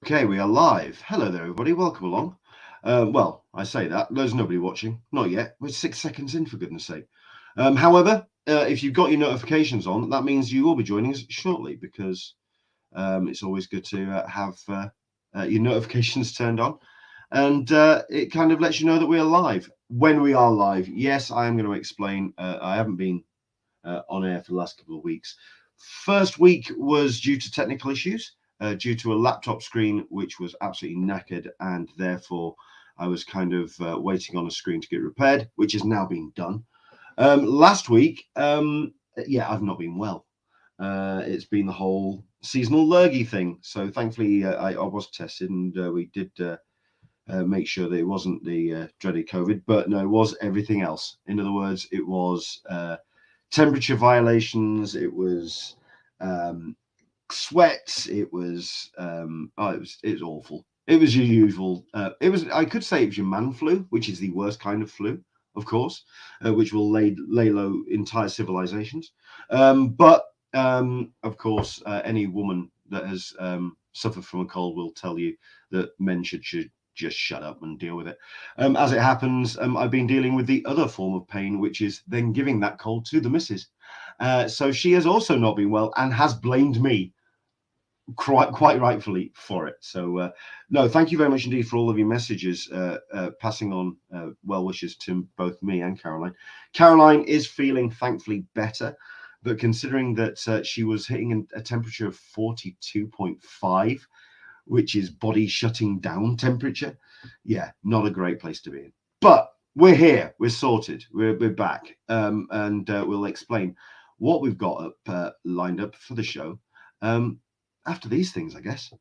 Okay, we are live. Hello there, everybody. Welcome along. Well, I say that. There's nobody watching. Not yet. We're 6 seconds in, for goodness sake. However, if you've got your notifications on, that means you will be joining us shortly because it's always good to have your notifications turned on. And it kind of lets you know that we are live. When we are live, yes, I am going to explain. I haven't been on air for the last couple of weeks. First week was due to technical issues. Due to a laptop screen which was absolutely knackered, and therefore I was kind of waiting on a screen to get repaired, which has now been done. Last week, yeah, I've not been well. It's been the whole seasonal lurgy thing. So thankfully, I was tested, and we did make sure that it wasn't the dreaded COVID, but no, it was everything else. In other words, it was temperature violations. It was sweats. It was it was awful. It was your usual. I could say it was your man flu, which is the worst kind of flu, of course, which will lay low entire civilizations. But of course, any woman that has suffered from a cold will tell you that men should just shut up and deal with it. As it happens, I've been dealing with the other form of pain, which is then giving that cold to the missus. So she has also not been well and has blamed me quite rightfully for it. So no, thank you very much indeed for all of your messages, passing on well wishes to both me and Caroline. Caroline is feeling thankfully better, but considering that she was hitting a temperature of 42.5, which is body shutting down temperature, yeah, not a great place to be in. But we're here, we're sorted, we're back, and we'll explain what we've got up lined up for the show after these things, I guess.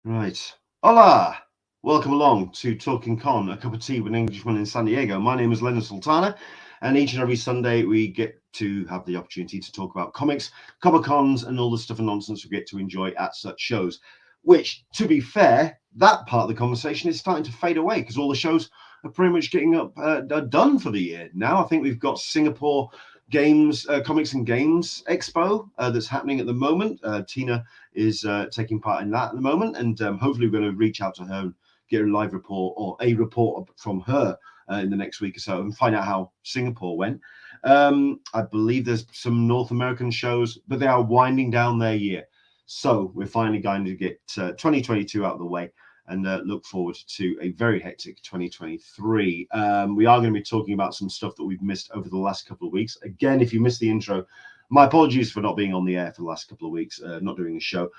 Right. Hola. Welcome along to Talkin Con, a cup of tea with an Englishman in San Diego. My name is Leonard Sultana, and each and every Sunday we get to have the opportunity to talk about comics, Comic Cons, and all the stuff and nonsense we get to enjoy at such shows. Which, to be fair, that part of the conversation is starting to fade away because all the shows are pretty much getting done for the year. Now I think we've got Singapore Games, Comics and Games Expo that's happening at the moment. Tina is taking part in that at the moment, and hopefully we're going to reach out to her and get a live report or a report from her in the next week or so and find out how Singapore went. I believe there's some North American shows, but they are winding down their year. So we're finally going to get 2022 out of the way and look forward to a very hectic 2023. We are going to be talking about some stuff that we've missed over the last couple of weeks. Again, if you missed the intro, my apologies for not being on the air for the last couple of weeks, not doing a show,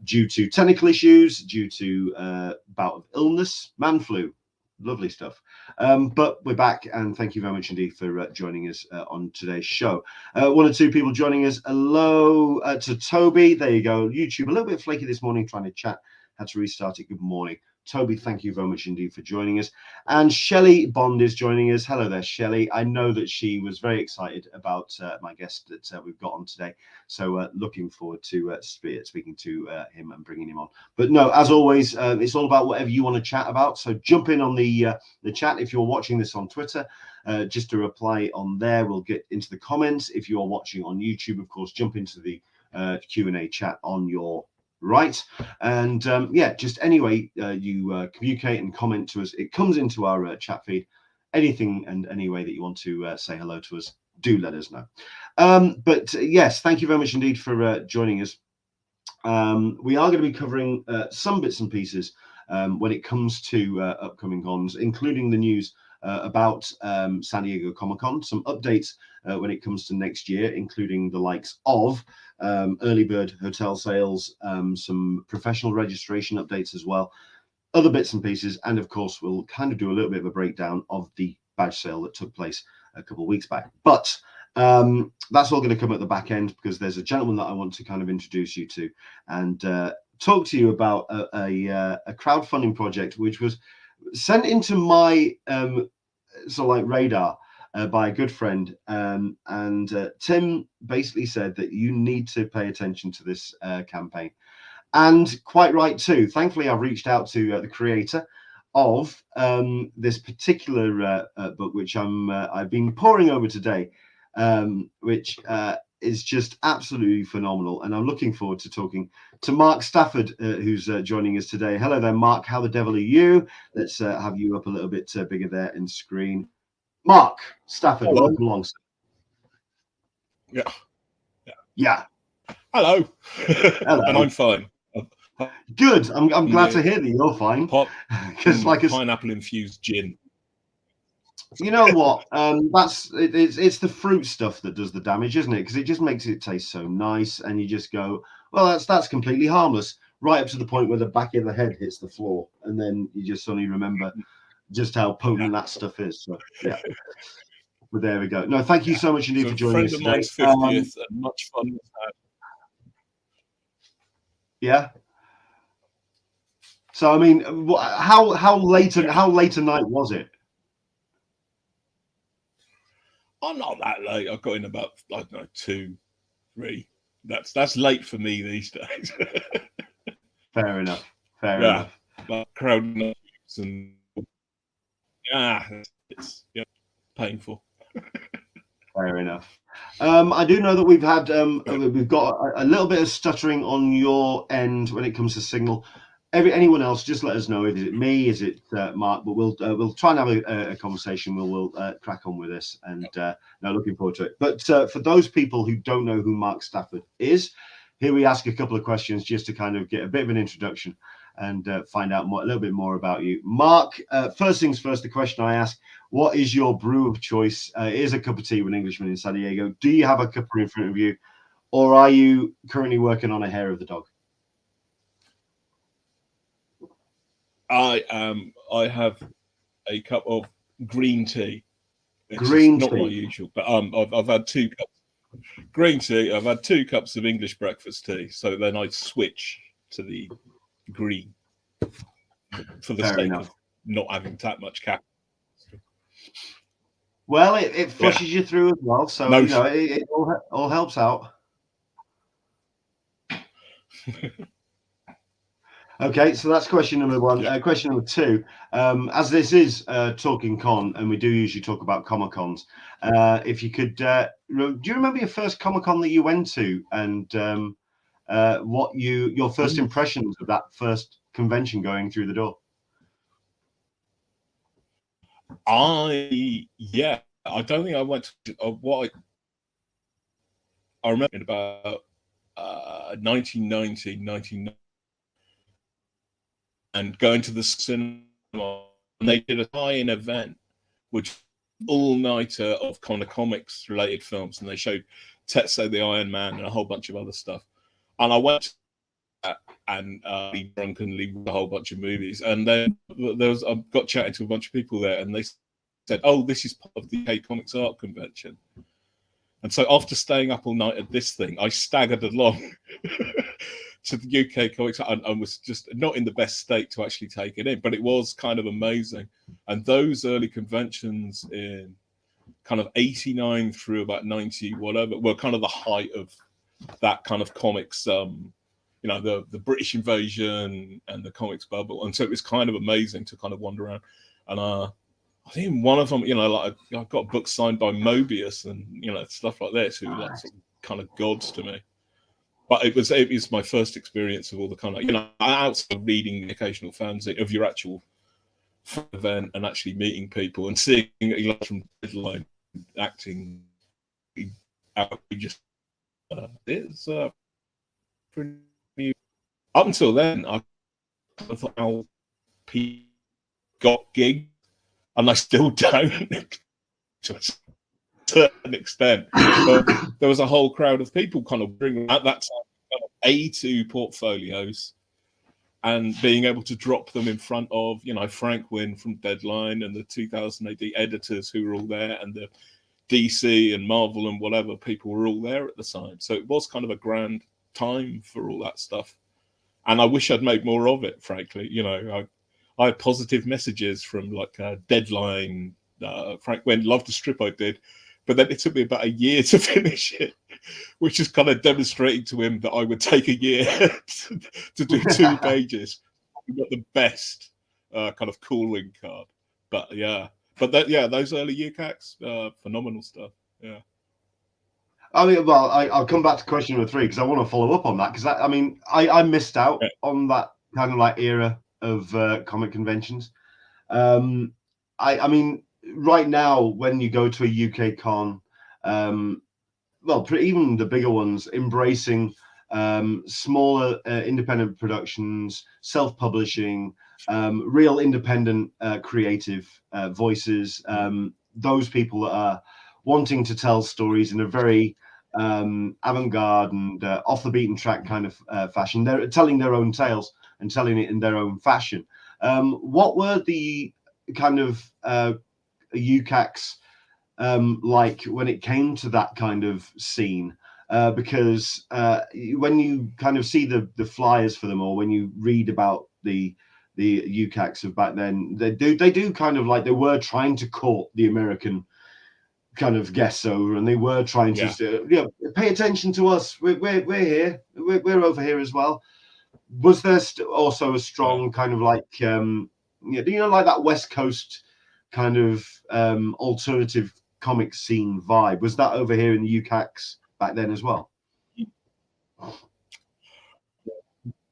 due to technical issues, due to bout of illness, man flu, lovely stuff. But we're back, and thank you very much indeed for joining us on today's show. One or two people joining us. Hello to Toby. There you go. YouTube, a little bit flaky this morning trying to chat. Had to restart it. Good morning. Toby, thank you very much indeed for joining us. And Shelley Bond is joining us. Hello there, Shelley. I know that she was very excited about my guest that we've got on today. So looking forward to speaking to him and bringing him on. But no, as always, it's all about whatever you want to chat about. So jump in on the chat if you're watching this on Twitter. Just to reply on there, we'll get into the comments. If you're watching on YouTube, of course, jump into the Q&A chat on your right, and yeah, just any way you communicate and comment to us, it comes into our chat feed. Anything and any way that you want to say hello to us, do let us know. But yes, thank you very much indeed for joining us. We are going to be covering some bits and pieces when it comes to upcoming cons, including the news about San Diego Comic-Con, some updates when it comes to next year, including the likes of early bird hotel sales, some professional registration updates as well, other bits and pieces, and of course we'll kind of do a little bit of a breakdown of the badge sale that took place a couple of weeks back. But that's all going to come at the back end, because there's a gentleman that I want to kind of introduce you to and talk to you about a crowdfunding project which was sent into my radar by a good friend, and Tim basically said that you need to pay attention to this campaign, and quite right too. Thankfully, I've reached out to the creator of this particular book, which I've been poring over today, which is just absolutely phenomenal, and I'm looking forward to talking to Mark Stafford, who's joining us today. Hello there, Mark. How the devil are you? Let's have you up a little bit bigger there in screen. Mark Stafford, hello. welcome along. Yeah. Hello. Hello. And I'm fine. Good. I'm glad to hear that you're fine. Because like pineapple infused gin. You know what? It's the fruit stuff that does the damage, isn't it? Because it just makes it taste so nice, and you just go, well, that's completely harmless, right up to the point where the back of the head hits the floor, and then you just suddenly remember just how potent that stuff is. So yeah. But there we go. No, thank you so much indeed for joining us today. A friend of mine's 50th, and much fun with that. Yeah. So I mean, how late a night was it? I'm not that late. I got in about, I don't know, 2, 3. That's late for me these days. Fair enough. Fair enough. But crowd and it's painful. Fair enough. I do know that we've got a little bit of stuttering on your end when it comes to signal. Anyone else, just let us know. Is it me? Is it Mark? But we'll try and have a conversation. We'll crack on with this, and now looking forward to it. But for those people who don't know who Mark Stafford is, here we ask a couple of questions just to kind of get a bit of an introduction and find out a little bit more about you. Mark, first things first, the question I ask: what is your brew of choice? It is a cup of tea with an Englishman in San Diego. Do you have a cuppa in front of you, or are you currently working on a hair of the dog? I have a cup of green tea. Green tea. Not my usual, but I've had 2 cups green tea. I've had 2 cups of English breakfast tea. So then I switch to the green for the sake of not having that much caffeine. Well, it flushes you through as well, so you know it all helps out. Okay, so that's question number 1. Question number 2, as this is Talking Con, and we do usually talk about Comic Cons, if you could, do you remember your first Comic Con that you went to, and what your first impressions of that first convention going through the door? I don't think I went to I remember in about 1990, and going to the cinema, and they did a tie-in event, which all-nighter of kind of comics related films, and they showed Tetsuo the Iron Man and a whole bunch of other stuff. And I went to that and be drunkenly with a whole bunch of movies. And then I got chatting to a bunch of people there, and they said, "Oh, this is part of the UK Comics Art Convention." And so after staying up all night at this thing, I staggered along to the UK Comics and was just not in the best state to actually take it in, but it was kind of amazing. And those early conventions in kind of 89 through about 90 whatever were kind of the height of that kind of comics, the British invasion and the comics bubble. And so it was kind of amazing to kind of wander around. And I think one of them, like I got a book signed by Mobius and stuff like this, who were like sort of kind of gods to me. But it was my first experience of all the kind of, outside of reading the occasional fanzine of your actual event and actually meeting people and seeing from headline acting outrageous. It's pretty. Up until then, I thought how people got gigs, and I still don't to a certain extent. But there was a whole crowd of people kind of bringing at that time kind of A2 portfolios and being able to drop them in front of, you know, Frank Wynn from Deadline and the 2000 AD editors who were all there, and the DC and Marvel and whatever people were all there at the time. So it was kind of a grand time for all that stuff. And I wish I'd made more of it, frankly. You know, I had positive messages from like Deadline. Frank Wynn loved the strip I did, but then it took me about a year to finish it, which is kind of demonstrating to him that I would take a year to do 2 pages. I got the best kind of calling card. But yeah, but that, yeah, those early UCACs, phenomenal stuff. Yeah. I mean, well, I'll come back to question number 3 because I want to follow up on that, because I mean, I missed out on that kind of like era of comic conventions. I mean, right now when you go to a UK con, well, even the bigger ones, embracing smaller independent productions, self-publishing, real independent creative voices, those people that are wanting to tell stories in a very avant-garde and off the beaten track kind of fashion. They're telling their own tales and telling it in their own fashion. What were the kind of UCACs like when it came to that kind of scene? Because when you kind of see the flyers for them, or when you read about the UCACs of back then, they do kind of like, they were trying to court the American kind of guests over, and they were trying to pay attention to us. We're here. We're over here as well. Was there also a strong kind of like like that West Coast kind of alternative comic scene vibe? Was that over here in the UCACs back then as well? There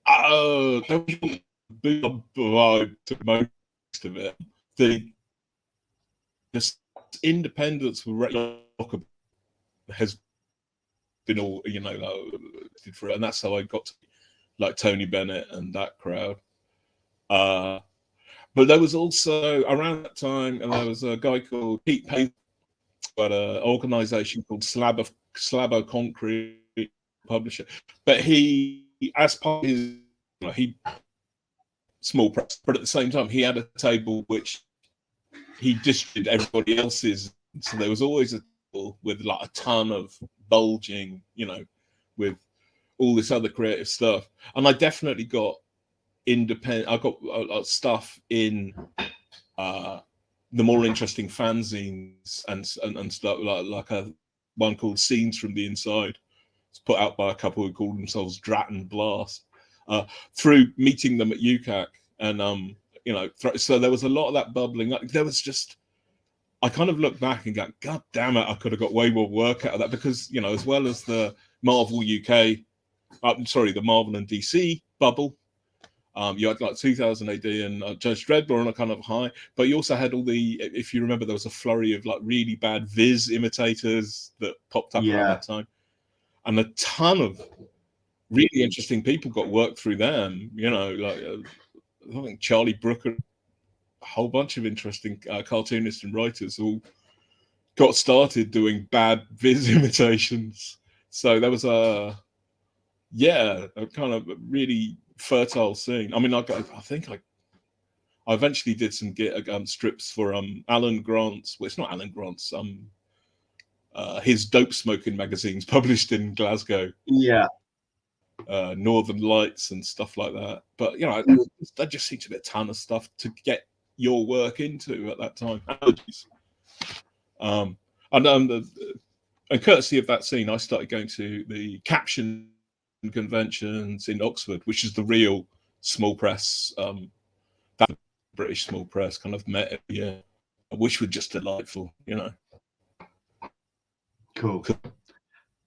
was a big vibe to most of it. The independence has been all, you know, for it, and that's how I got to like Tony Bennett and that crowd. But there was also around that time, and there was a guy called Pete Payne, at an organization called Slabo Concrete publisher. But he, as part of his, he small press, but at the same time he had a table which he distributed everybody else's. So there was always a table with like a ton of bulging, you know, with all this other creative stuff. And I definitely got independent. I got stuff in the more interesting fanzines and stuff like a one called Scenes from the Inside. It's put out by a couple who called themselves Drat and Blast. Through meeting them at UCAC, and you know, so there was a lot of that bubbling up. There was just, I kind of look back and go, God damn it, I could have got way more work out of that, because, you know, as well as the Marvel UK, the Marvel and DC bubble, you had like 2000 AD and Judge Dredd were on a kind of high, but you also had all the, if you remember, there was a flurry of like really bad Viz imitators that popped up around that time, and a ton of really interesting people got work through them. You know, like I think Charlie Brooker, a whole bunch of interesting cartoonists and writers all got started doing bad Viz imitations. So there was a kind of really fertile scene. I mean, I think I eventually did some strips for Alan Grant's. Well, it's not Alan Grant's. His dope smoking magazines published in Glasgow. Yeah. Northern Lights and stuff like that. But you know, there just seemed to be a ton of stuff to get your work into at that time. And courtesy of that scene, I started going to the caption conventions in Oxford, which is the real small press, that British small press kind of met, which were just delightful, you know. Cool.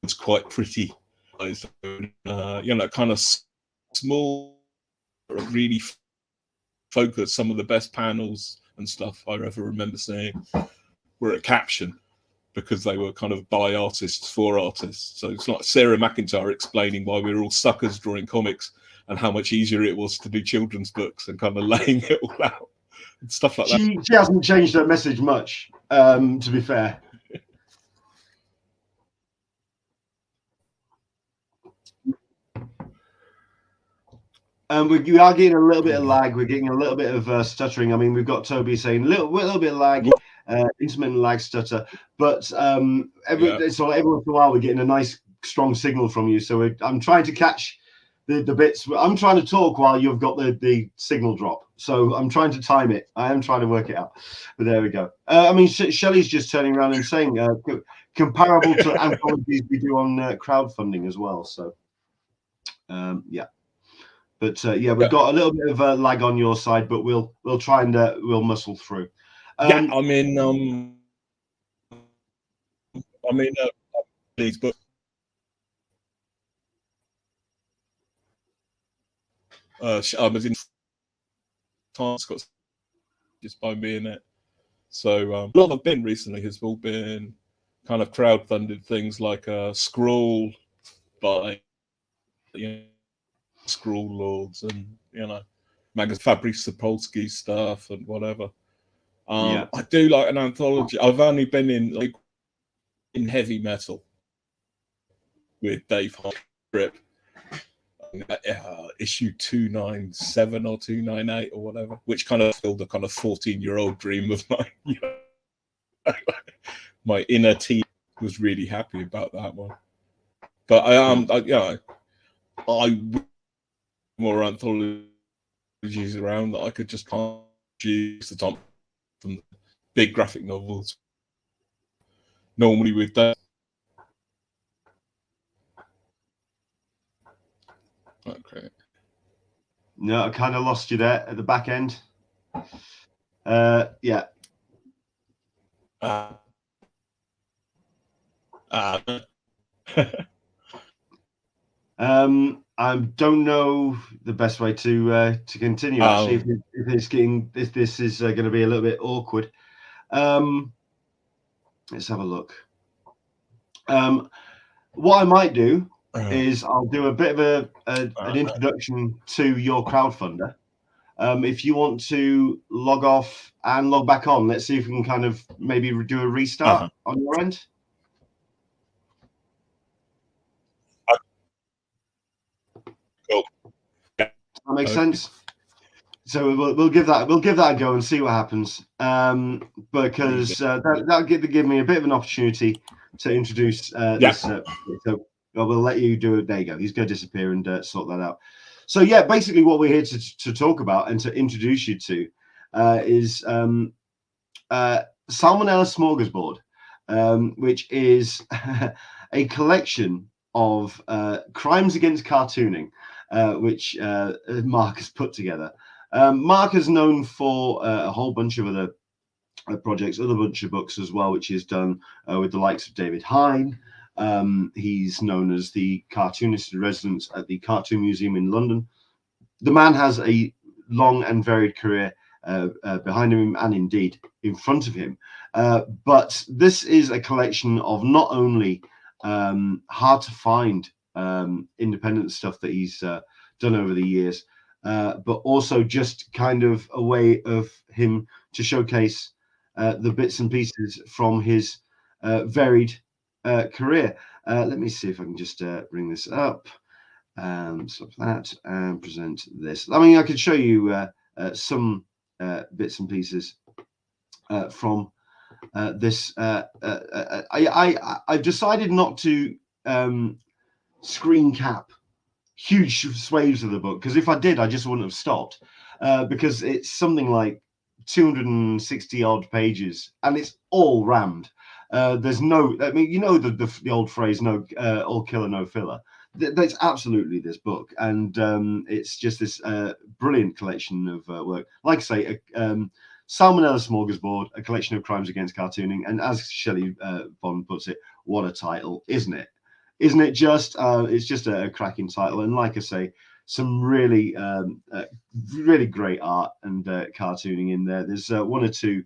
It's quite pretty. You know, kind of small, really focused. Some of the best panels and stuff I ever remember seeing were at Caption, because they were kind of by artists for artists. So it's like Sarah McIntyre explaining why we were all suckers drawing comics, and how much easier it was to do children's books and kind of laying it all out and stuff like that. She hasn't changed her message much, to be fair. We are getting a little bit of lag. We're getting a little bit of stuttering. I mean, we've got Toby saying a little bit of lag, intermittent lag, stutter. But every once in a while, we're getting a nice, strong signal from you. So I'm trying to catch the bits. I'm trying to talk while you've got the signal drop. So I'm trying to time it. I am trying to work it out. But there we go. I mean, Shelley's just turning around and saying comparable to anthologies we do on crowdfunding as well. So, yeah. But yeah, we've got a little bit of a lag on your side, but we'll try and we'll muscle through. Yeah, I mean, these books. I was in France just by me in it. So a lot I've been recently has all been kind of crowdfunded things like Scroll by Scroll Lords and Fabrice Sapolsky stuff and whatever. I do like an anthology. I've only been in heavy metal with Dave Hartrip, issue 297 or 298 or whatever, which kind of filled a kind of 14-year-old dream of mine. My inner teen was really happy about that one. But I more anthologies around that I could just use the top from the big graphic novels. Normally with that. Okay. No, I kind of lost you there at the back end. Yeah. I don't know the best way to continue. Actually, if this is going to be a little bit awkward. Let's have a look. What I might do is I'll do a bit of an introduction to your crowdfunder. If you want to log off and log back on, let's see if we can kind of maybe do a restart on your end. Cool. That makes sense. So we'll give that a go and see what happens. Because that'll give me a bit of an opportunity to introduce this. So we'll let you do it. There you go. He's going to disappear and sort that out. So yeah, basically what we're here to talk about and to introduce you to is SALMONELLA SMORGASBORD, which is a collection of crimes against cartooning, which Mark has put together. Mark is known for a whole bunch of other projects, other bunch of books as well, which he's done with the likes of David Hine. He's known as the Carttonist-In-Residence at the Cartoon Museum in London. The man has a long and varied career behind him and indeed in front of him. But this is a collection of not only hard to find independent stuff that he's done over the years, but also just kind of a way of him to showcase the bits and pieces from his varied career. Let me see if I can just bring this up and stop that and present this. I mean, I could show you some bits and pieces from this. I've decided not to screen cap huge swathes of the book, because if I did, I just wouldn't have stopped, because it's something like 260 odd pages and it's all rammed. There's no, I mean, you know, the old phrase, no, all killer, no filler. That's absolutely this book. And it's just this brilliant collection of work. Like I say, Salmonella Smorgasbord, a collection of crimes against cartooning. And as Shelley Bond puts it, what a title, isn't it? Isn't it just? It's just a cracking title. And like I say, some really, really great art and cartooning in there. There's one or two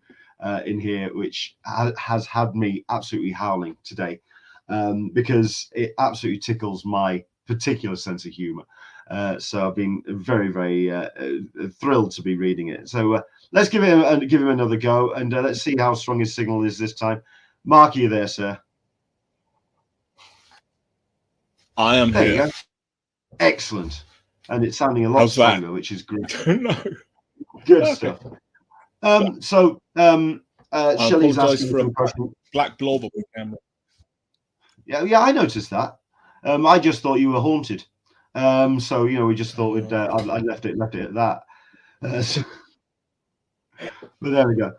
in here which has had me absolutely howling today, because it absolutely tickles my particular sense of humor. So I've been very, very thrilled to be reading it. So let's give him another go, and let's see how strong his signal is this time. Mark, are you there, sir? I am there here. You go. Excellent. And it's sounding a lot stronger, which is great. No. Good stuff. So Shelley's asking for some questions. Black blob on the camera. Yeah, I noticed that. I just thought you were haunted. So we just thought I left it at that. But there we go.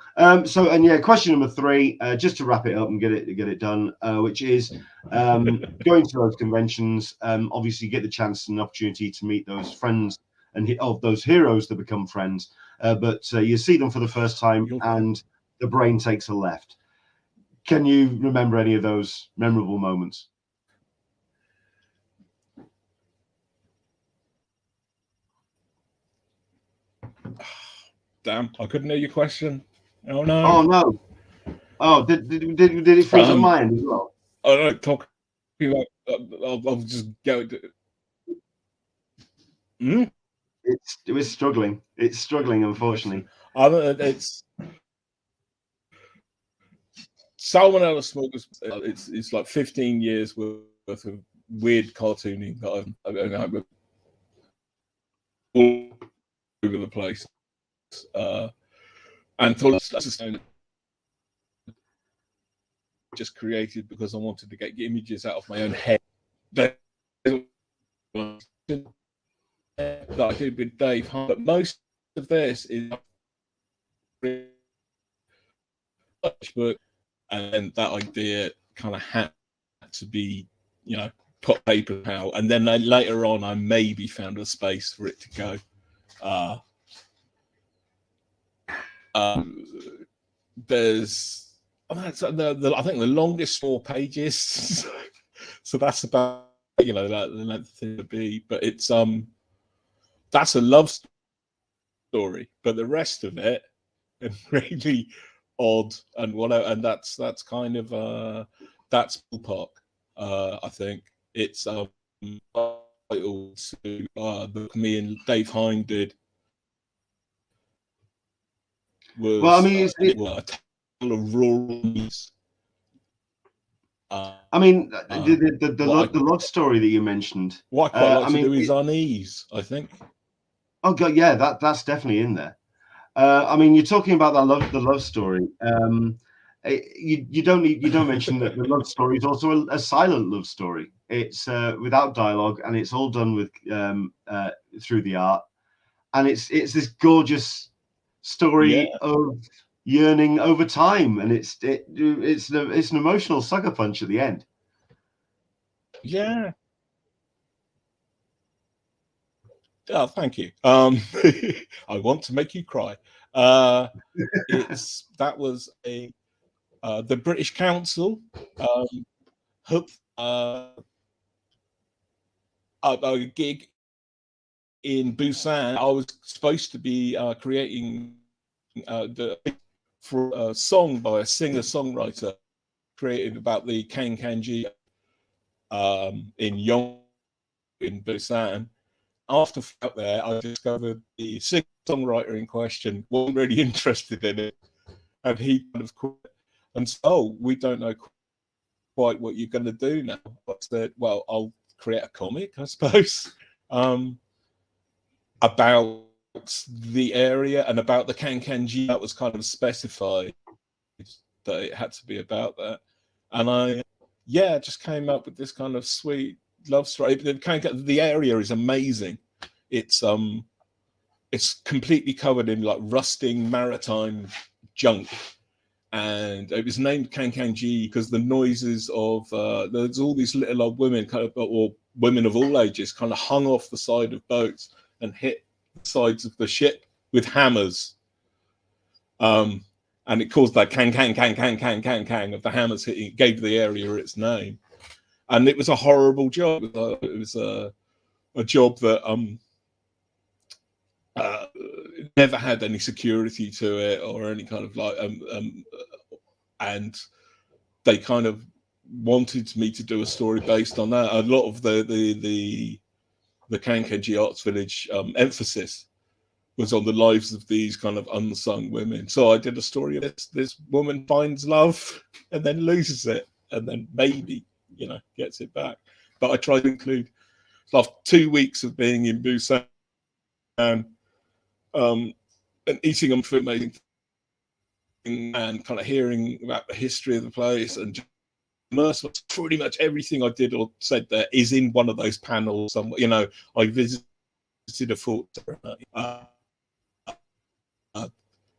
Question number 3, just to wrap it up and get it done, which is going to those conventions. Obviously, get the chance and opportunity to meet those friends and of those heroes that become friends. But you see them for the first time, and the brain takes a left. Can you remember any of those memorable moments? Damn, I couldn't hear your question. Oh no. Oh no. Oh, did it freeze on my end as well? I don't talk about. I'll just go. It was struggling. It's struggling, unfortunately. It's Salmonella Smorgasbord. It's like 15 years worth of weird cartooning that I've all over the place. Anthologies just created because I wanted to get images out of my own head. That I did with Dave Hunt, but most of this is book, and that idea kind of had to be, put paper out, and then later on I maybe found a space for it to go. There's I think the longest 4 pages, so that's about the length thing to be, but it's that's a love story, but the rest of it is really odd and whatever, and that's kind of that's ballpark. I think it's titled to the book me and Dave Hind did. Was, well, I mean, a tale of rural news. I mean, the love story that you mentioned. What I quite like to do is unease, I think. Oh god, yeah, that's definitely in there. I mean, you're talking about the love story. You don't mention that the love story is also a silent love story. It's without dialogue, and it's all done with through the art, and it's this gorgeous story of yearning over time, and it's an emotional sucker punch at the end. Yeah. Oh, thank you. I want to make you cry. That was the British Council hooked a gig in Busan. I was supposed to be creating for a song by a singer-songwriter created about the Kankanji in Yong in Busan. After out there, I discovered the singer-songwriter in question wasn't really interested in it, and he kind of quit. And so, we don't know quite what you're going to do now. I said, well, I'll create a comic, I suppose, about the area and about the Kankanji. That was kind of specified that it had to be about that. And I just came up with this kind of sweet love story. The area is amazing. It's completely covered in like rusting maritime junk, and it was named Kankanji because the noises of there's all these little old women, kind of, or women of all ages, kind of hung off the side of boats and hit the sides of the ship with hammers. And it caused that kang kang kang kang kang kang kang of the hammers hitting. It gave the area its name, and it was a horrible job. It was a job that never had any security to it or any kind of like and they kind of wanted me to do a story based on that. A lot of the the Kankenji Arts Village emphasis was on the lives of these kind of unsung women. So I did a story of this woman finds love and then loses it, and then maybe, you know, gets it back. But I tried to include, after 2 weeks of being in Busan and eating on food amazing and kind of hearing about the history of the place, and pretty much everything I did or said there is in one of those panels somewhere. You know, I visited a fort,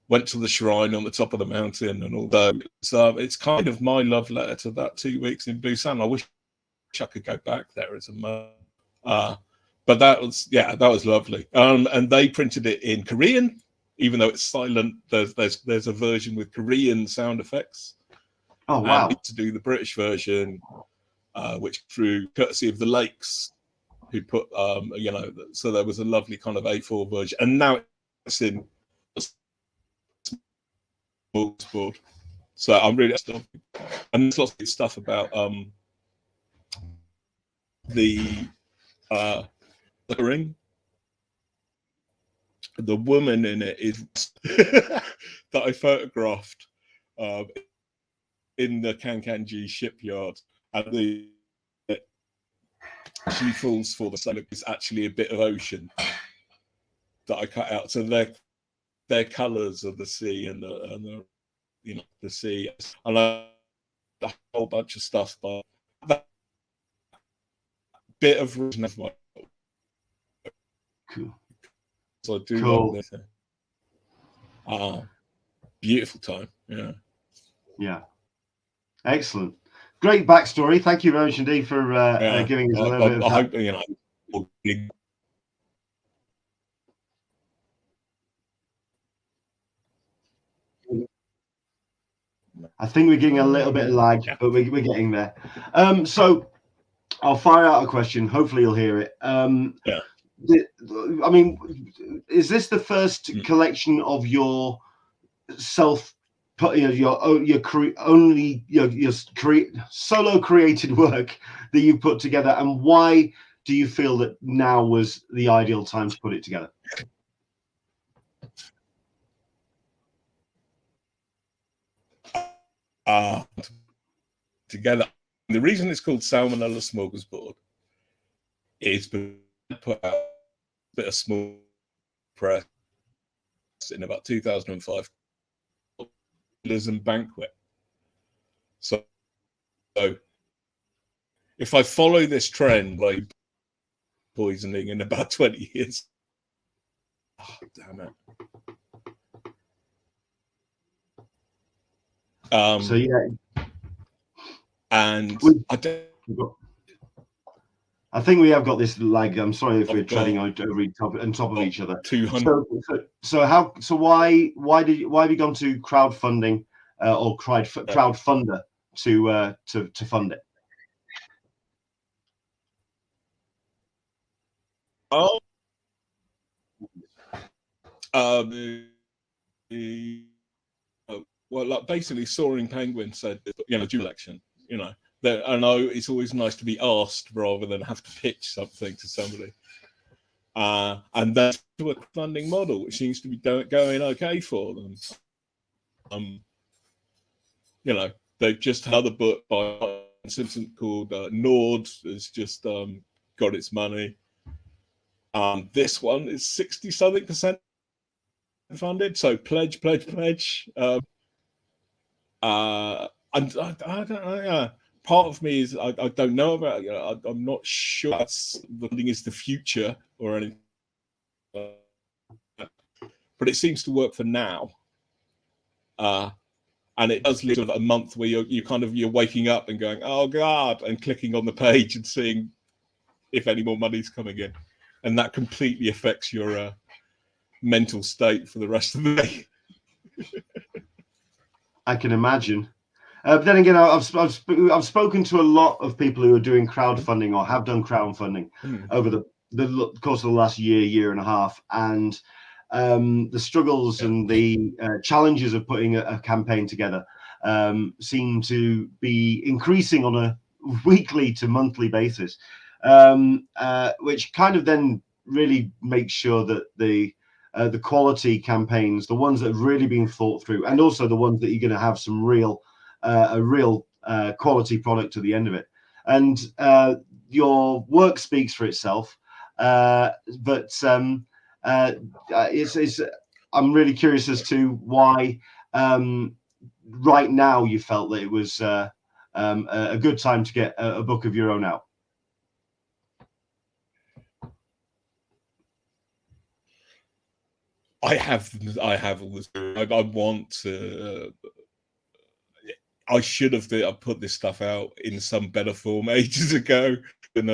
went to the shrine on the top of the mountain and all that. So it's kind of my love letter to that 2 weeks in Busan. I wish I could go back there as a man. But that was lovely. And they printed it in Korean, even though it's silent. There's a version with Korean sound effects. Oh wow! And to do the British version, which through courtesy of the Lakes, who put you know, so there was a lovely kind of A4 version, and now it's in board. So I'm really excited. And there's lots of good stuff about the ring. The woman in it is that I photographed in the Kankanji shipyard, and she falls for the sailor. It's actually a bit of ocean that I cut out. So their colours of the sea and the you know, the sea, and a whole bunch of stuff. But that bit of my cool. So I do cool. love this. Beautiful time. Yeah. Excellent. Great backstory. Thank you very much indeed for giving us a little bit of I hope, you know, I think we're getting a little bit of lag, but we're getting there. So I'll fire out a question. Hopefully you'll hear it. yeah. I mean, is this the first collection of your solo created work that you put together, and why do you feel that now was the ideal time to put it together? Together. The reason it's called Salmonella Smorgasbord is put out a bit of small press in about 2005 and banquet. So if I follow this trend like poisoning in about 20 years, oh, damn it. So yeah, and I think we have got this lag. I'm sorry if we're treading on top of each other. 200. So why have you gone to crowdfunding or Crowdfundr to fund it? Oh, well, like basically, Soaring Penguin said, you know, election, you know. I know it's always nice to be asked rather than have to pitch something to somebody. And that's a funding model, which seems to be going okay for them. You know, they've just had another book by Simpson called Nord has just got its money. This one is 60-something% funded. So pledge. And I don't know. Part of me is I don't know about. You know, I'm not sure that's the thing is the future or anything, but it seems to work for now. And it does leave a month where you're waking up and going, oh God, and clicking on the page and seeing if any more money's coming in, and that completely affects your mental state for the rest of the day. I can imagine. But then again, I've spoken to a lot of people who are doing crowdfunding or have done crowdfunding over the course of the last year and a half, and the struggles and the challenges of putting a campaign together seem to be increasing on a weekly to monthly basis. which kind of then really makes sure that the quality campaigns, the ones that have really been thought through, and also the ones that you're going to have some real quality product at the end of it. And your work speaks for itself, but I'm really curious as to why right now you felt that it was a good time to get a book of your own out. I have all this. I want to. I should have put this stuff out in some better form ages ago. And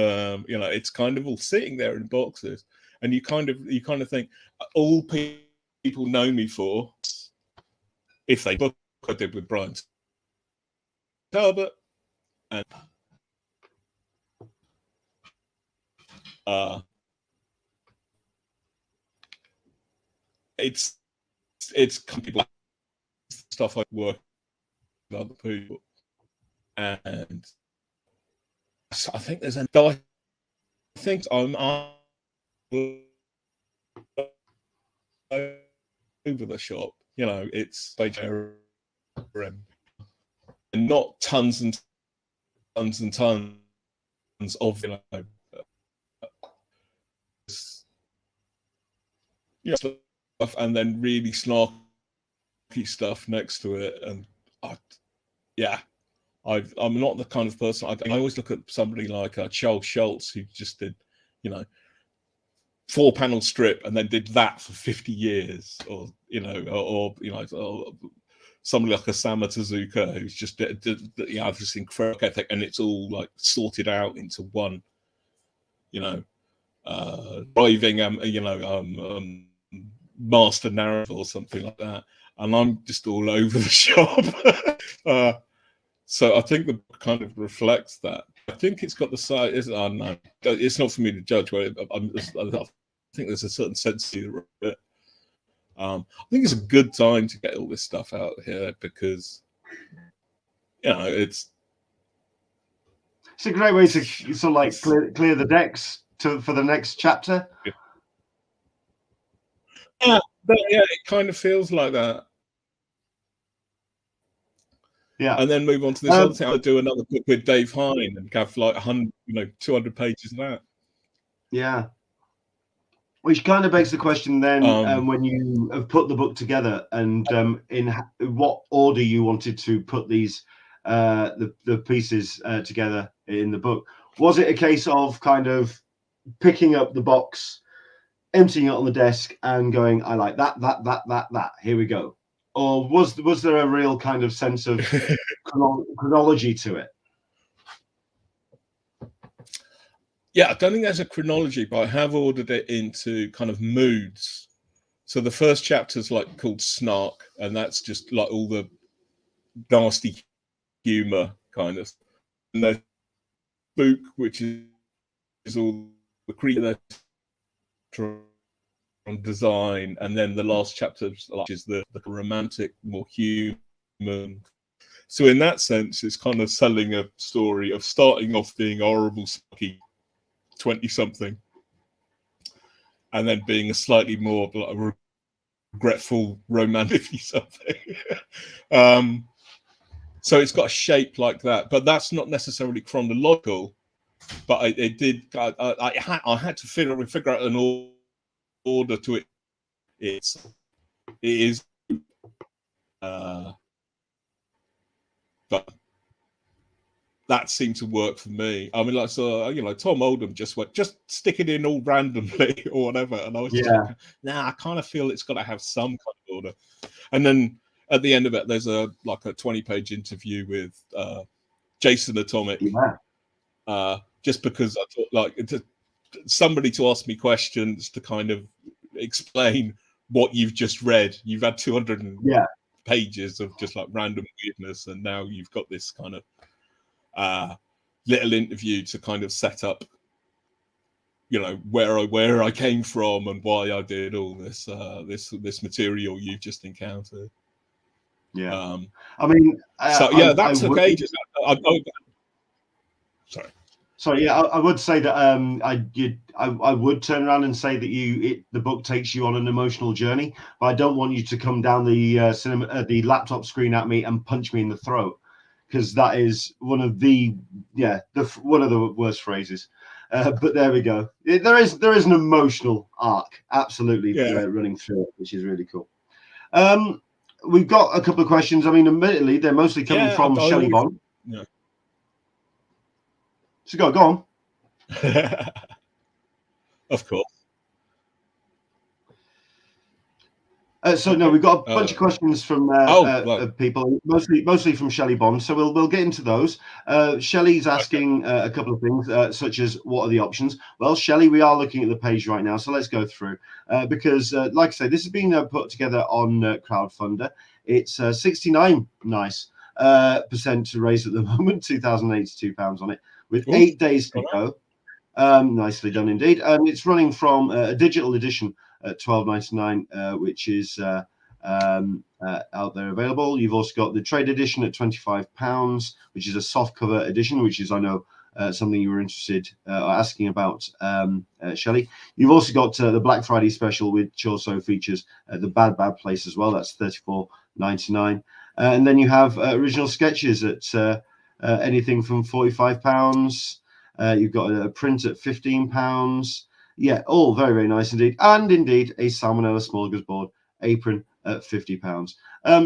you know, it's kind of all sitting there in boxes, and you kind of think all people know me for, if they book I did with Bryan Talbot, and it's people stuff I work with other people, and I think there's I think I'm over the shop. You know, it's and not tons and tons and tons of, you know, stuff, and then really snarky stuff next to it. And I'm not the kind of person. I always look at somebody like Charles Schultz, who just did, you know, 4-panel strip and then did that for 50 years, or you know, or somebody like Osamu Tezuka, who's just did this incredible ethic, and it's all like sorted out into one, you know, driving, master narrative or something like that. And I'm just all over the shop. So I think the book kind of reflects that. I think it's got the size. I don't know. It's not for me to judge. I think there's a certain sense to it. I think it's a good time to get all this stuff out here because, you know, it's a great way to sort of like clear the decks for the next chapter. Yeah, it kind of feels like that. Yeah, and then move on to this other thing. I'll do another book with Dave Hine and have like 100, 200 pages of that. Yeah. Which kind of begs the question then, when you have put the book together, and in what order you wanted to put these the pieces together in the book. Was it a case of kind of picking up the box, emptying it on the desk, and going, "I like that. Here we go," or was there a real kind of sense of chronology to it? Yeah, I don't think there's a chronology, but I have ordered it into kind of moods. So the first chapter's like called Snark, and that's just like all the nasty humor kind of. And there's Spook, which is all the creature on design, and then the last chapter is the romantic, more human. So in that sense, it's kind of selling a story of starting off being horrible, sucky 20-something, and then being a slightly more like a regretful romantic 50-something. So it's got a shape like that, but that's not necessarily chronological. But I had to figure out an order to it. It is, but that seemed to work for me. I mean, like, so Tom Oldham just stick it in all randomly or whatever, and I was just like, nah, I kind of feel it's got to have some kind of order. And then at the end of it, there's a 20-page interview with Jason Atomic. Just because I thought, like, somebody to ask me questions to kind of explain what you've just read. You've had 200 pages of just like random weirdness, and now you've got this kind of little interview to kind of set up, where I came from and why I did all this this material you've just encountered. Yeah, I mean, that took ages. Sorry. So yeah, I would say that I would turn around and say that the book takes you on an emotional journey, but I don't want you to come down the laptop screen at me and punch me in the throat, because that is one of the worst phrases. But there we go. There is an emotional arc absolutely running through it, which is really cool. We've got a couple of questions. I mean, admittedly, they're mostly coming from Shelley Bond. Yeah. So go on. Of course. So no, we've got a bunch of questions from people, mostly from Shelley Bond. So we'll get into those. Shelley's asking a couple of things, such as what are the options? Well, Shelley, we are looking at the page right now, so let's go through because, like I say, this is being put together on Crowdfundr. It's 69% raised at the moment, £2,082 on it, with 8 days to go. Nicely done indeed, and it's running from a digital edition at £12.99, which is out there available. You've also got the trade edition at £25, which is a soft cover edition, which is, I know, something you were interested asking about, Shelley. You've also got the Black Friday special, which also features the Bad Place as well. That's £34.99, and then you have original sketches at anything from £45. You've got a print at £15. Yeah, all very, very nice indeed. And indeed, a Salmonella Smorgasbord apron at £50.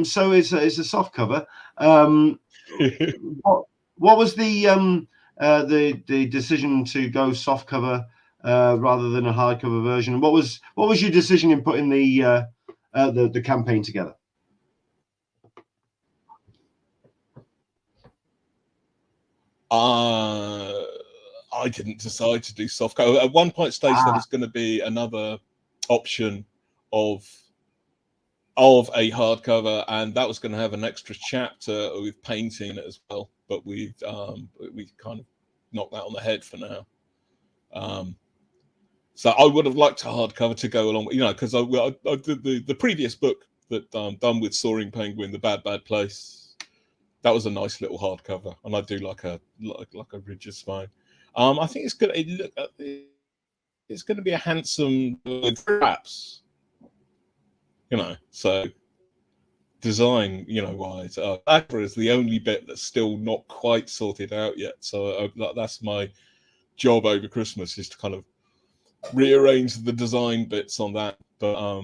So it's a soft cover. What was the decision to go soft cover rather than a hardcover version? What was your decision in putting the campaign together? I didn't decide to do soft cover. At one point stage, there was going to be another option of a hardcover, and that was going to have an extra chapter with painting as well. But we kind of knocked that on the head for now. So I would have liked a hardcover to go along, because I did the previous book that done with Soaring Penguin, The Bad Place. That was a nice little hardcover, and I do like a ridge of spine. I think it's going to be a handsome perhaps, so design, wise. Aqua is the only bit that's still not quite sorted out yet. So that's my job over Christmas, is to kind of rearrange the design bits on that. But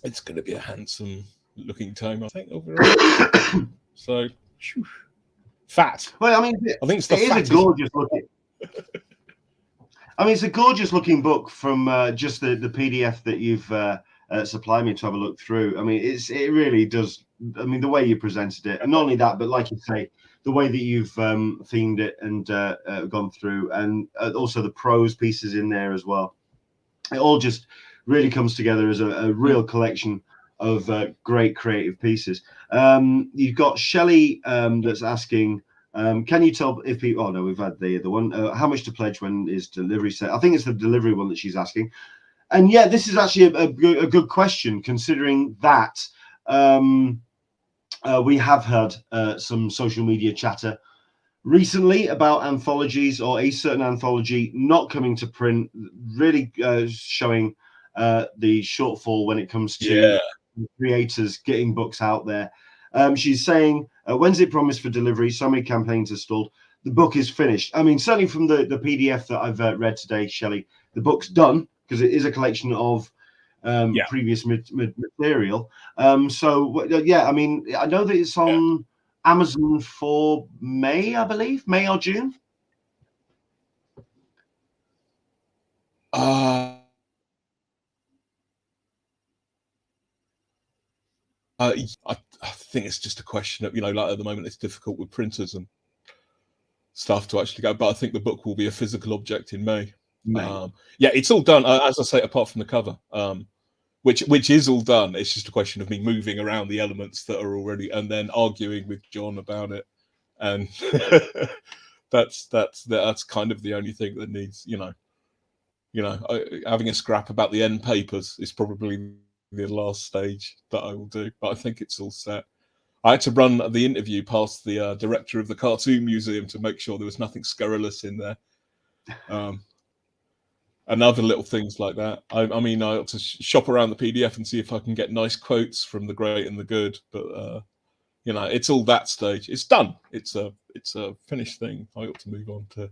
it's going to be a handsome looking tome, I think, overall. So fat. Well, I mean, I think it's a gorgeous looking. I mean, it's a gorgeous looking book from just the PDF that you've supplied me to have a look through. I mean, it really does. I mean, the way you presented it, and not only that, but like you say, the way that you've themed it and gone through, and also the prose pieces in there as well. It all just really comes together as a real collection of great creative pieces. You've got Shelley that's asking, can you tell if people? Oh no, we've had the other one. How much to pledge when is delivery set? I think it's the delivery one that she's asking. And yeah, this is actually a good question, considering that we have had some social media chatter recently about anthologies, or a certain anthology not coming to print, really showing the shortfall when it comes to creators getting books out there. She's saying, when's it promised for delivery? So many campaigns are stalled. The book is finished. I mean, certainly from the PDF that I've read today, Shelley, the book's done, because it is a collection of previous material. So yeah, I mean, I know that it's on Amazon for May, I believe, May or June. I think it's just a question of, like at the moment it's difficult with printers and stuff to actually go, but I think the book will be a physical object in May. Yeah, it's all done, as I say, apart from the cover, which is all done. It's just a question of me moving around the elements that are already, and then arguing with John about it, and that's kind of the only thing that needs, having a scrap about the end papers is probably the last stage that I will do, but I think it's all set. I had to run the interview past the director of the Cartoon Museum to make sure there was nothing scurrilous in there. And other little things like that. I mean, I ought to shop around the PDF and see if I can get nice quotes from the great and the good. But you know, it's all that stage. It's done. It's a finished thing. I ought to move on to.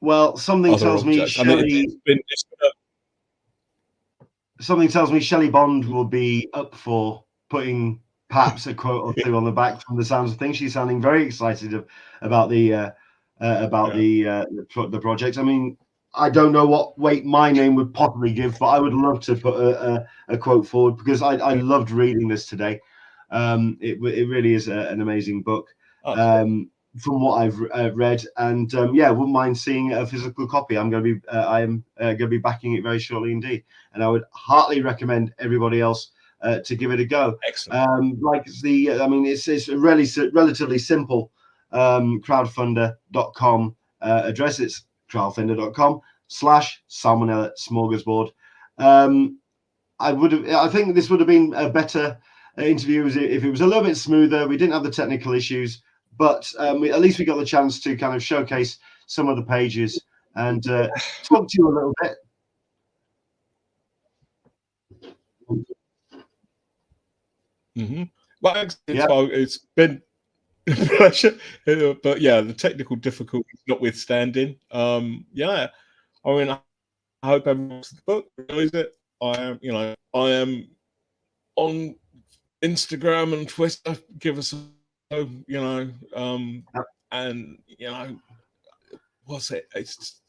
Well, something tells me Shelley Bond will be up for putting perhaps a quote or two on the back from the sounds of things. She's sounding very excited about the project. I mean, I don't know what weight my name would possibly give, but I would love to put a quote forward because I loved reading this today. It really is an amazing book from what I've read, and yeah, wouldn't mind seeing a physical copy. I am going to be backing it very shortly indeed, and I would heartily recommend everybody else to give it a go. Excellent. It's a relatively simple crowdfunder.com address. It's crowdfunder.com/SalmonellaSmorgasbord. I think this would have been a better interview if it was a little bit smoother. We didn't have the technical issues, but at least we got the chance to kind of showcase some of the pages and talk to you a little bit. Well, it's been a pleasure, but yeah, the technical difficulties notwithstanding, yeah, I mean, I hope everyone likes the book, enjoys it. I am on Instagram and Twitter. Give us a, and what's it? It's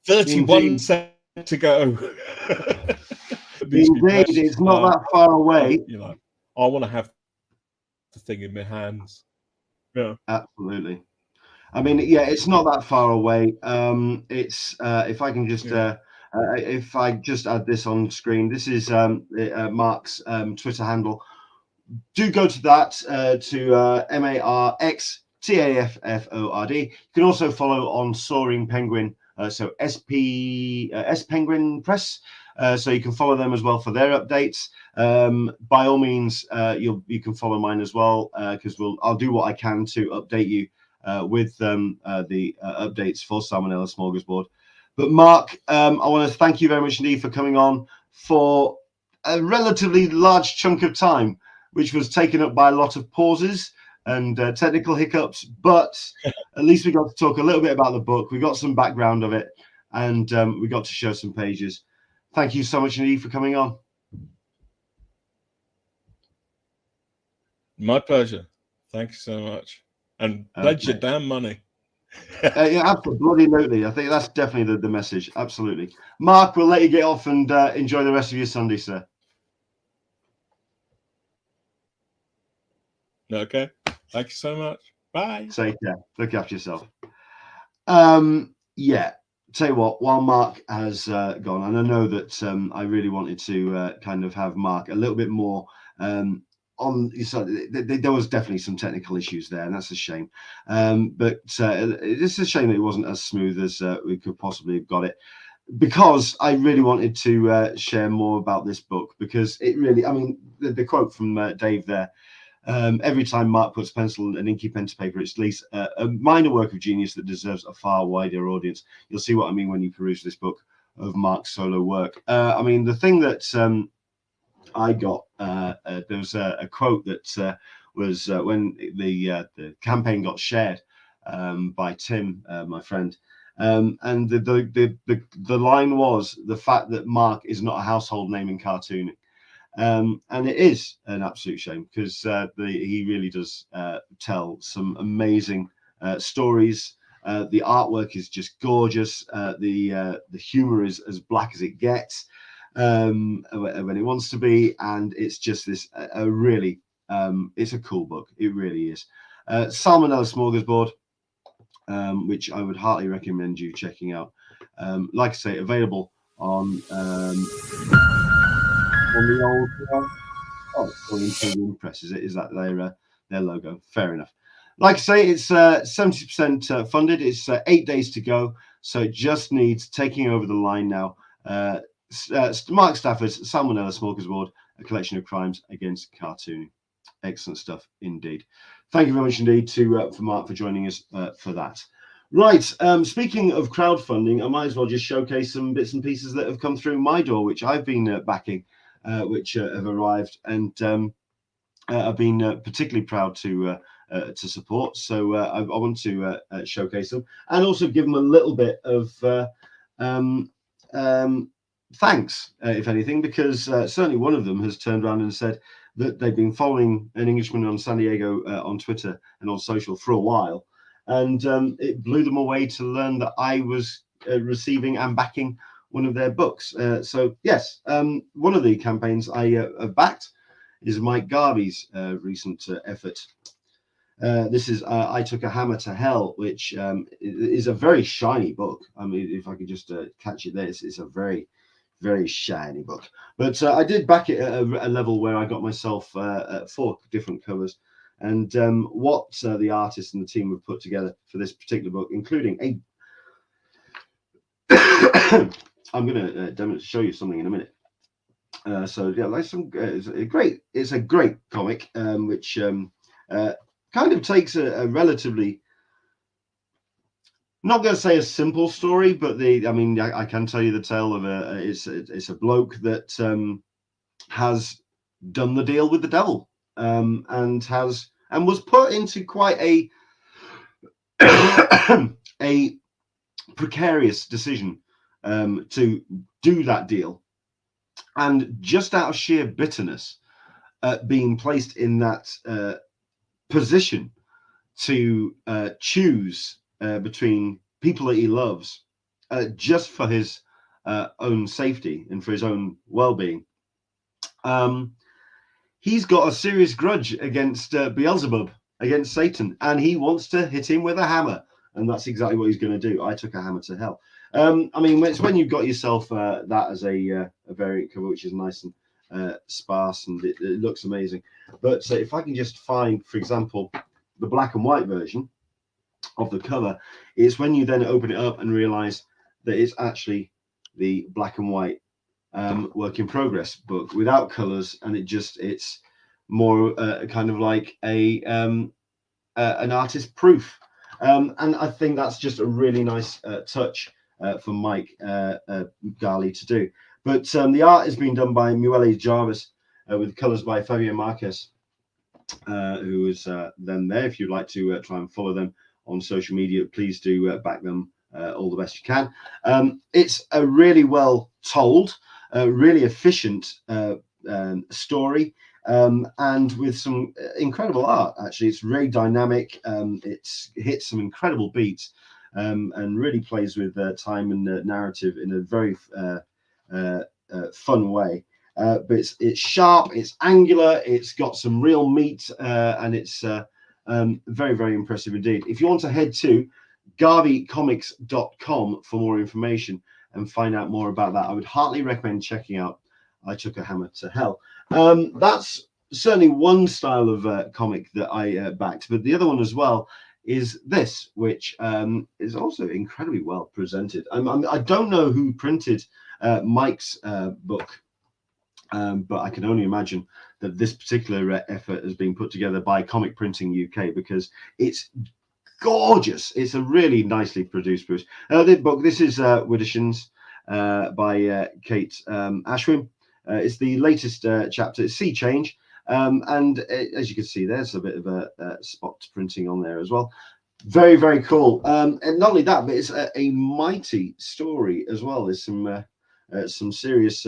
31 seconds to go. Indeed, it's not that far away. I want to have the thing in my hands. Yeah, absolutely. I mean, yeah, it's not that far away. It's if I can just if I just add this on screen, this is Mark's Twitter handle. Do go to that to MARK STAFFORD. You can also follow on Soaring Penguin, so S Penguin Press. So you can follow them as well for their updates. By all means, you can follow mine as well because I'll do what I can to update you with the updates for Salmonella Smorgasbord. But Mark, I want to thank you very much indeed for coming on for a relatively large chunk of time, which was taken up by a lot of pauses and technical hiccups. But at least we got to talk a little bit about the book. We got some background of it, and we got to show some pages. Thank you so much indeed for coming on. My pleasure. Thank you so much. And pledge your damn money. Yeah, absolutely. I think that's definitely the message. Absolutely. Mark, we'll let you get off and enjoy the rest of your Sunday, sir. Okay. Thank you so much. Bye. Take care. Look after yourself. Yeah. Tell you what, while Mark has gone, and I know that I really wanted to kind of have Mark a little bit more on. So there was definitely some technical issues there, and that's a shame. But it's a shame that it wasn't as smooth as we could possibly have got it, because I really wanted to share more about this book, because it really, I mean, the quote from Dave there. Every time Mark puts pencil and inky pen to paper, it's at least a minor work of genius that deserves a far wider audience. You'll see what I mean when you peruse this book of Mark's solo work. I mean, the thing that I got, there was a quote that was when the campaign got shared by Tim, my friend, and the line was the fact that Mark is not a household name in cartooning. And it is an absolute shame, because he really does tell some amazing stories. The artwork is just gorgeous. The humor is as black as it gets when it wants to be, and it's just this really it's a cool book. It really is. Salmonella Smorgasbord, which I would heartily recommend you checking out. Like I say, available on the old Talkin Press. Is that their logo? Fair enough. Like I say, it's 70% funded. It's 8 days to go, so it just needs taking over the line now. Mark Stafford's Salmonella Smorgasbord, a collection of crimes against cartooning. Excellent stuff indeed. Thank you very much indeed to for Mark for joining us for that. Right, speaking of crowdfunding, I might as well just showcase some bits and pieces that have come through my door, which I've been backing, which have arrived, and I've been particularly proud to support. So I want to showcase them and also give them a little bit of thanks, if anything, because certainly one of them has turned around and said that they've been following an Englishman on San Diego on Twitter and on social for a while, and it blew them away to learn that I was receiving and backing one of their books. So yes, one of the campaigns I have backed is Mike Garvey's recent effort. This is I Took a Hammer to Hell, which is a very shiny book. I mean, if I could just catch it there, it's a very, very shiny book. But I did back it at a level where I got myself 4 different covers. And what the artist and the team have put together for this particular book, including a... I'm going to show you something in a minute. So yeah, like it's a great comic, which kind of takes a relatively, not going to say a simple story, but I can tell you the tale of it's a bloke that has done the deal with the devil, and was put into quite a a precarious decision to do that deal, and just out of sheer bitterness at being placed in that position to choose between people that he loves, just for his own safety and for his own well-being. He's got a serious grudge against Beelzebub, against Satan, and he wants to hit him with a hammer, and that's exactly what he's going to do. I Took a Hammer to Hell. I mean, it's when you've got yourself that as a variant cover, which is nice and sparse, and it looks amazing. But if I can just find, for example, the black and white version of the cover, it's when you then open it up and realize that it's actually the black and white work in progress book without colors, and it's more kind of like an artist proof, and I think that's just a really nice touch for Mike Garley to do. But the art has been done by Muelle Jarvis, with colors by Fabio Marquez, who is then there. If you'd like to try and follow them on social media, please do back them all the best you can. It's a really well told, really efficient story, and with some incredible art. Actually, it's very dynamic. It hits some incredible beats, and really plays with time and narrative in a very fun way. But it's sharp, it's angular, it's got some real meat, and it's very, very impressive indeed. If you want to head to garveycomics.com for more information and find out more about that, I would heartily recommend checking out I Took a Hammer to Hell. That's certainly one style of comic that I backed, but the other one as well is this, which is also incredibly well presented. I don't know who printed Mike's book, but I can only imagine that this particular effort has been put together by Comic Printing UK, because it's gorgeous. It's a really nicely produced book. This is Widdershins by Kate Ashwin. It's the latest chapter. It's Sea Change, and as you can see, there's a bit of a spot printing on there as well. Very, very cool. And not only that, but it's a mighty story as well. There's some serious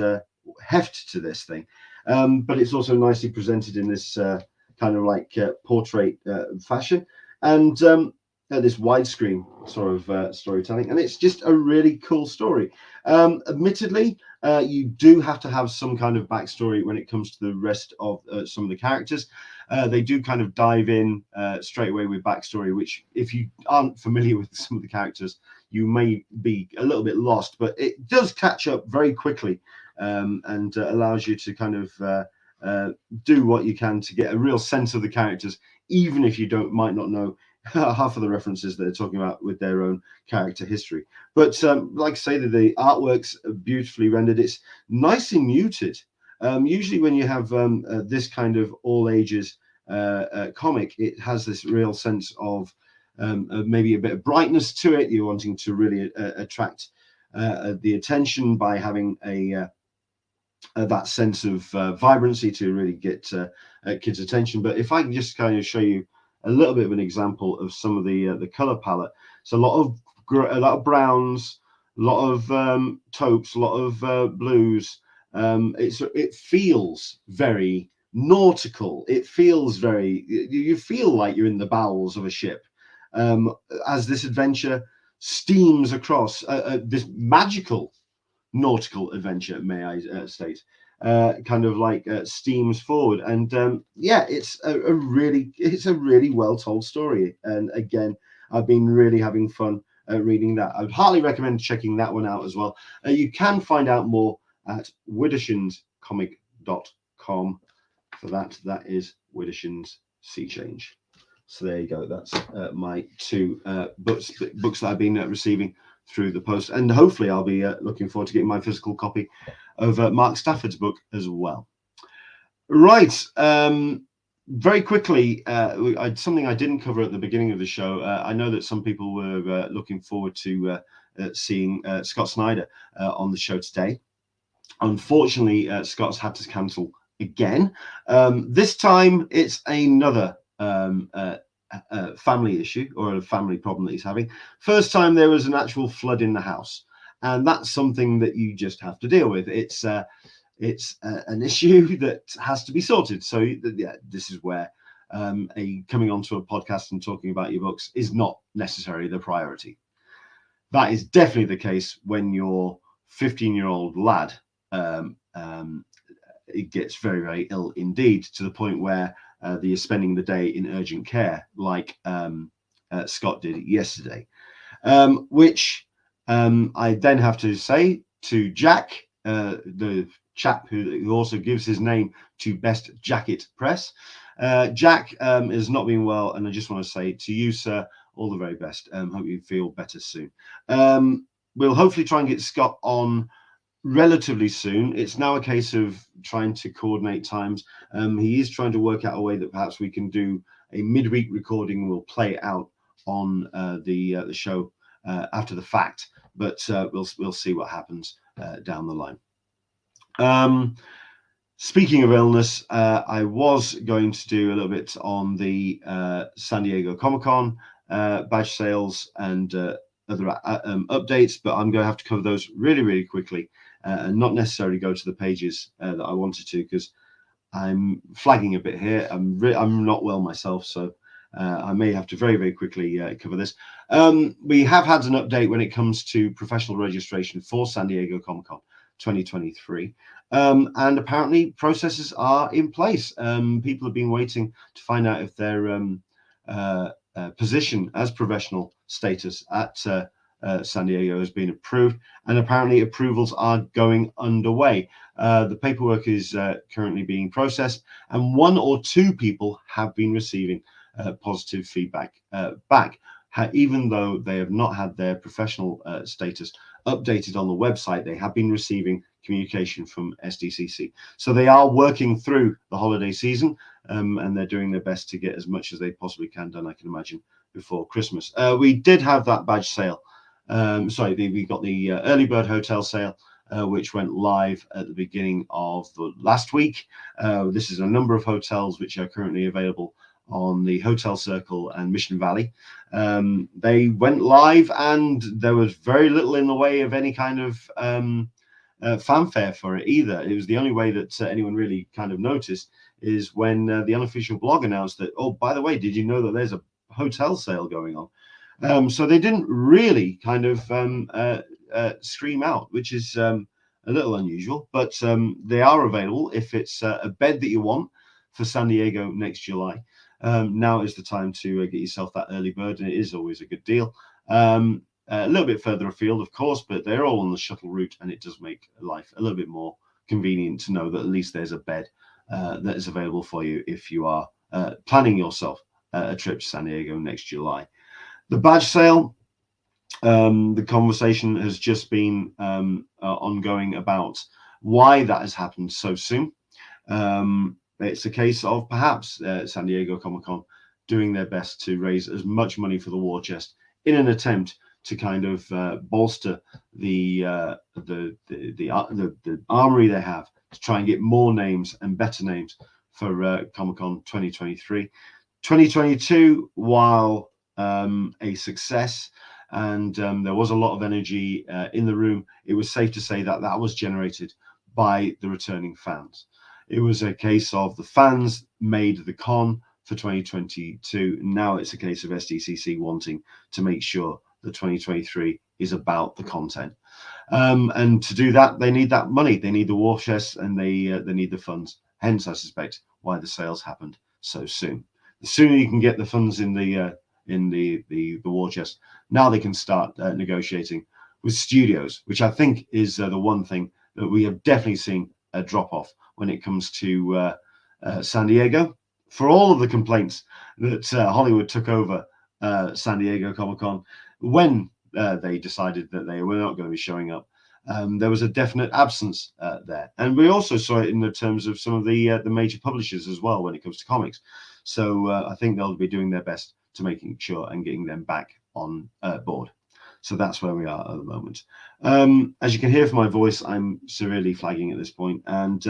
heft to this thing, but it's also nicely presented in this kind of like portrait fashion, and this widescreen sort of storytelling, and it's just a really cool story. Admittedly, you do have to have some kind of backstory when it comes to the rest of some of the characters. They do kind of dive in straight away with backstory, which if you aren't familiar with some of the characters, you may be a little bit lost, but it does catch up very quickly, and allows you to kind of do what you can to get a real sense of the characters, even if you might not know half of the references that they're talking about with their own character history. But like I say, the artwork's beautifully rendered. It's nicely muted. Usually when you have this kind of all ages comic, it has this real sense of maybe a bit of brightness to it. You're wanting to really attract the attention by having that sense of vibrancy to really get kids' attention. But if I can just kind of show you a little bit of an example of some of the color palette, so a lot of browns, a lot of taupes, a lot of blues. It feels very nautical. It feels very, you feel like you're in the bowels of a ship as this adventure steams across this magical nautical adventure, may I state, kind of like steams forward. And yeah, it's a really well told story. And again, I've been really having fun reading that. I'd highly recommend checking that one out as well. You can find out more at widdershonscomic.com. For that is Widdershins Sea Change. So there you go. That's my two books that I've been receiving through the post, and hopefully I'll be looking forward to getting my physical copy of Mark Stafford's book as well. Right. Very quickly, something I didn't cover at the beginning of the show. I know that some people were looking forward to seeing Scott Snyder on the show today. Unfortunately, Scott's had to cancel again. This time it's another family issue or a family problem that he's having. First time there was an actual flood in the house, and that's something that you just have to deal with. It's an issue that has to be sorted. So yeah, this is where coming onto a podcast and talking about your books is not necessarily the priority. That is definitely the case when your 15-year-old lad it gets very, very ill indeed, to the point where you're spending the day in urgent care, like Scott did yesterday. Which I then have to say to Jack, the chap who also gives his name to Best Jacket Press. Jack has not been well, and I just want to say to you, sir, all the very best. Hope you feel better soon. We'll hopefully try and get Scott on relatively soon. It's now a case of trying to coordinate times. He is trying to work out a way that perhaps we can do a midweek recording. We'll play it out on the show after the fact, but we'll see what happens down the line. Speaking of illness, I was going to do a little bit on the San Diego Comic-Con badge sales and other updates, but I'm going to have to cover those really, really quickly and not necessarily go to the pages that I wanted to, because I'm flagging a bit here. I'm not well myself, so I may have to very, very quickly cover this. We have had an update when it comes to professional registration for San Diego Comic-Con 2023. And apparently processes are in place. People have been waiting to find out if their position as professional status at San Diego has been approved, and apparently approvals are going underway. The paperwork is currently being processed, and 1 or 2 people have been receiving positive feedback back, even though they have not had their professional status updated on the website. They have been receiving communication from SDCC. So they are working through the holiday season, and they're doing their best to get as much as they possibly can done, I can imagine, before Christmas. We did have that badge sale. We got the early bird hotel sale, which went live at the beginning of the last week. This is a number of hotels which are currently available on the Hotel Circle and Mission Valley. They went live, and there was very little in the way of any kind of fanfare for it either. It was the only way that anyone really kind of noticed is when the unofficial blog announced that, oh, by the way, did you know that there's a hotel sale going on? So they didn't really kind of scream out, which is a little unusual, but they are available if it's a bed that you want for San Diego next July. Now is the time to get yourself that early bird, and it is always a good deal. A little bit further afield, of course, but they're all on the shuttle route, and it does make life a little bit more convenient to know that at least there's a bed that is available for you if you are planning yourself a trip to San Diego next July. The badge sale, the conversation has just been ongoing about why that has happened so soon. it's a case of perhaps San Diego Comic-Con doing their best to raise as much money for the war chest in an attempt to kind of bolster the armory they have, to try and get more names and better names for Comic-Con 2023. 2022, while a success, and there was a lot of energy in the room, it was safe to say that that was generated by the returning fans. It was a case of the fans made the con for 2022. Now it's a case of SDCC wanting to make sure that 2023 is about the content. And to do that, they need that money. They need the war chest, and they need the funds. Hence, I suspect, why the sales happened so soon. The sooner you can get the funds in the war chest, now they can start negotiating with studios, which I think is the one thing that we have definitely seen a drop off when it comes to San Diego. For all of the complaints that Hollywood took over San Diego Comic-Con, when they decided that they were not going to be showing up, there was a definite absence there. And we also saw it in the terms of some of the major publishers as well when it comes to comics. So I think they'll be doing their best to making sure and getting them back on board. So that's where we are at the moment. As you can hear from my voice, I'm severely flagging at this point. And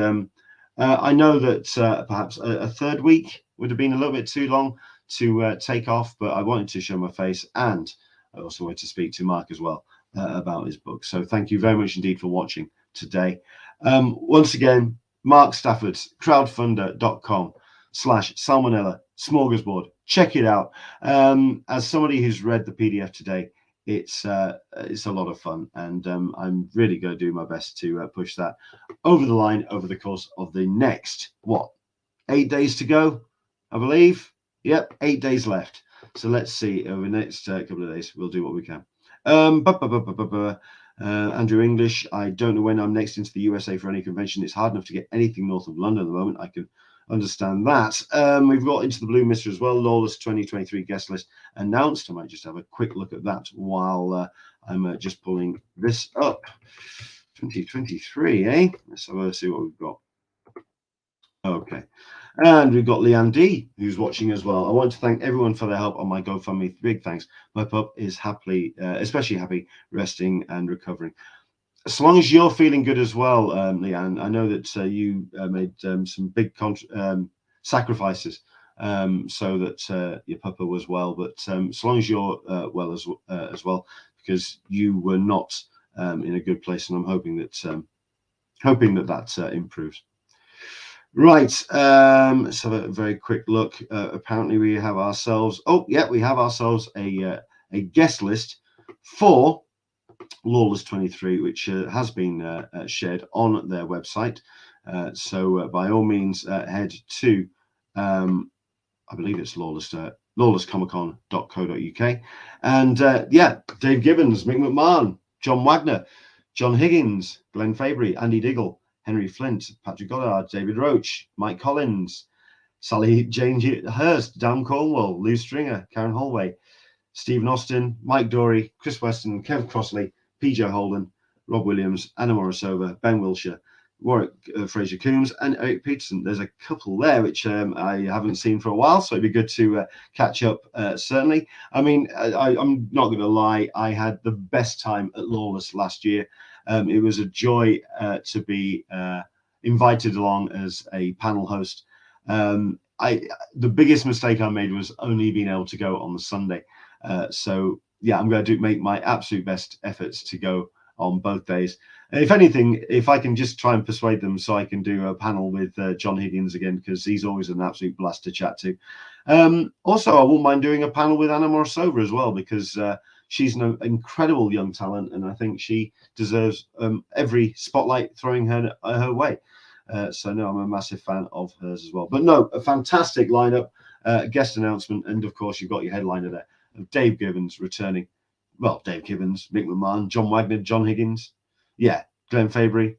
I know that perhaps a third week would have been a little bit too long to take off, but I wanted to show my face, and I also wanted to speak to Mark as well about his book. So thank you very much indeed for watching today. Once again, Mark Stafford's crowdfundr.com/SalmonellaSmorgasbord. Check it out. As somebody who's read the PDF today, it's a lot of fun, and I'm really going to do my best to push that over the line over the course of the next 8 days to go, I believe. Yep, 8 days left. So let's see, over the next couple of days we'll do what we can. Andrew English, I don't know when I'm next into the USA for any convention. It's hard enough to get anything north of London at the moment. I can understand that. We've got Into the Blue Mister as well. Lawless 2023 guest list announced. I might just have a quick look at that while I'm just pulling this up. 2023, eh? Let's have a see what we've got. Okay. And we've got Leanne D, who's watching as well. I want to thank everyone for their help on my GoFundMe. Big thanks. My pup is happily, especially happy, resting and recovering. As long as you're feeling good as well, Leanne, I know that you made some big sacrifices so that your puppa was well. But as long as you're well as well, because you were not in a good place, and I'm hoping that that improves. Right, let's have a very quick look. Apparently we have ourselves, we have ourselves a guest list for Lawless 23, which has been shared on their website. So by all means, head to, I believe it's lawlesscomiccon.co.uk. And Dave Gibbons, Mick McMahon, John Wagner, John Higgins, Glenn Fabry, Andy Diggle, Henry Flint, Patrick Goddard, David Roach, Mike Collins, Sally Jane Hurst, Dan Cornwall, Lou Stringer, Karen Holway, Stephen Austin, Mike Dory, Chris Weston, Kev Crossley, PJ Holden, Rob Williams, Anna Morrisova, Ben Wilshire, Warwick Fraser Coombs, and Eric Peterson. There's a couple there which I haven't seen for a while, so it'd be good to catch up, certainly. I mean, I'm not going to lie, I had the best time at Lawless last year. It was a joy to be invited along as a panel host. The biggest mistake I made was only being able to go on the Sunday. So yeah, I'm going to make my absolute best efforts to go on both days. If anything, if I can just try and persuade them so I can do a panel with John Higgins again, because he's always an absolute blast to chat to. Also, I wouldn't mind doing a panel with Anna Morrisova as well, because she's an incredible young talent, and I think she deserves every spotlight throwing her way. So no, I'm a massive fan of hers as well. But no, a fantastic lineup, guest announcement, and of course you've got your headliner there of Dave Gibbons returning. Well, Dave Gibbons, Mick McMahon, John Wagner, John Higgins, Glenn Fabry.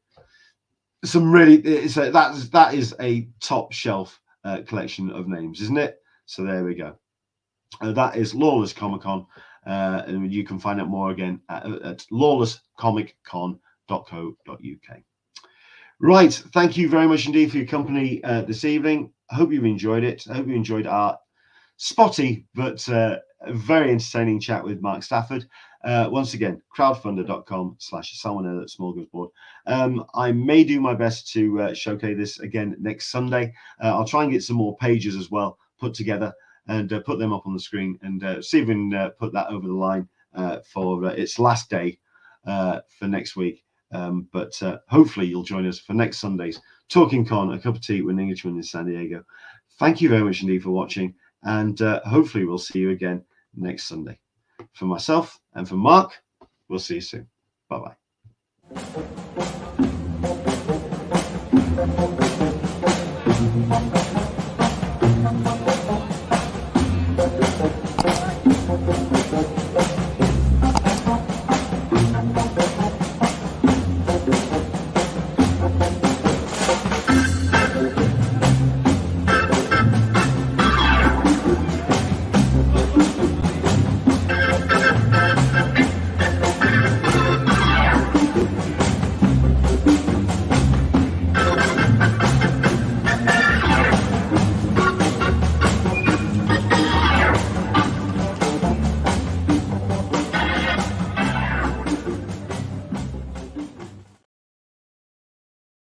Some really, that is a top shelf collection of names, isn't it? So there we go. That is Lawless Comic Con. And you can find out more again at lawlesscomiccon.co.uk. Right. Thank you very much indeed for your company this evening. I hope you've enjoyed it. I hope you enjoyed our spotty but a very entertaining chat with Mark Stafford. Once again, crowdfundr.com/SalmonellaSmorgasbord. I may do my best to showcase this again next Sunday. I'll try and get some more pages as well put together and put them up on the screen and see if we can put that over the line for its last day for next week. But hopefully you'll join us for next Sunday's Talkin Con, a cup of tea with an Englishman in San Diego. Thank you very much indeed for watching, and hopefully we'll see you again next Sunday. For myself and for Mark, we'll see you soon. Bye-bye.